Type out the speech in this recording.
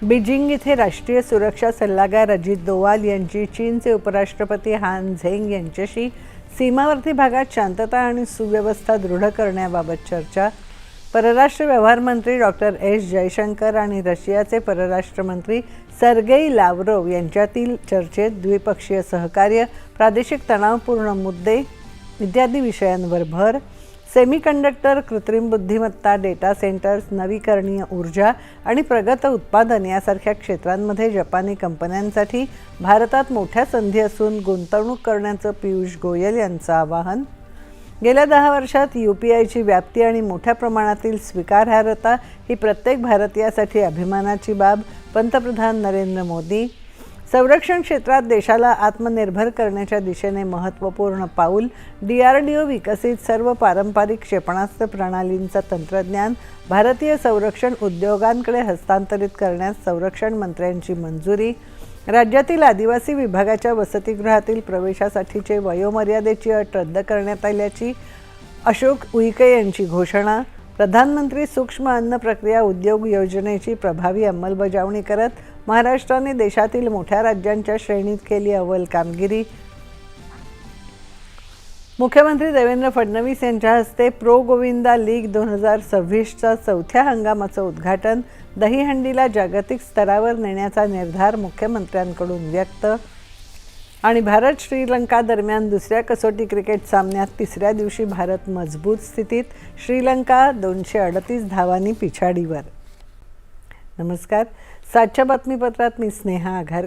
Beijing येथे राष्ट्रीय सुरक्षा सल्लागार अजित डोवाल यांची चीनचे उपराष्ट्रपती हान झेंग यांच्याशी सीमावर्ती भागात शांतता आणि सुव्यवस्था दृढ करण्याबाबत चर्चा. परराष्ट्र व्यवहार मंत्री डॉक्टर एस जयशंकर आणि रशियाचे परराष्ट्र मंत्री सर्गेई लाव्हरोव्ह यांच्यातील चर्चेत द्विपक्षीय सहकार्य, प्रादेशिक तणावपूर्ण मुद्दे इत्यादी विषयांवर भर. सेमीकंडक्टर, कृत्रिम बुद्धिमत्ता, डेटा सेंटर्स, नवीकरणीय ऊर्जा आणि प्रगत उत्पादन यासारख्या क्षेत्रांमध्ये जपानी कंपन्यांसाठी भारतात मोठ्या संधी असून गुंतवणूक करण्याचं पियुष गोयल यांचं आवाहन. गेल्या 10 वर्षात UPIची व्याप्ती आणि मोठ्या प्रमाणातील स्वीकारार्हता ही प्रत्येक भारतीयासाठी अभिमानाची बाब, पंतप्रधान नरेंद्र मोदी. संरक्षण क्षेत्रात देशाला आत्मनिर्भर करण्याच्या दिशेने महत्त्वपूर्ण पाऊल. DRDO विकसित सर्व पारंपरिक क्षेपणास्त्र प्रणालींचं तंत्रज्ञान भारतीय संरक्षण उद्योगांकडे हस्तांतरित करण्यास संरक्षण मंत्र्यांची मंजुरी. राज्यातील आदिवासी विभागाच्या वसतिगृहातील प्रवेशासाठीचे वयोमर्यादेची अट रद्द करण्यात आल्याची अशोक उईके यांची घोषणा. प्रधानमंत्री सूक्ष्म अन्न प्रक्रिया उद्योग योजनेची प्रभावी अंमलबजावणी करत महाराष्ट्राने देशातील मोठ्या राज्यांच्या श्रेणीत केली अव्वल कामगिरी. मुख्यमंत्री देवेंद्र फडणवीस यांच्या हस्ते प्रो गोविंदा लीग 2026च्या चौथ्या हंगामाचं उद्घाटन. दहीहंडीला जागतिक स्तरावर नेण्याचा निर्धार मुख्यमंत्र्यांकडून व्यक्त. आणि भारत श्रीलंका दरम्यान दुसऱ्या कसोटी क्रिकेट सामन्यात तिसऱ्या दिवशी भारत मजबूत स्थितीत. श्रीलंका 238 धावांनी पिछाडीवर. नमस्कार. सातच्या बातमीपत्रात मी स्नेहा आघारकर.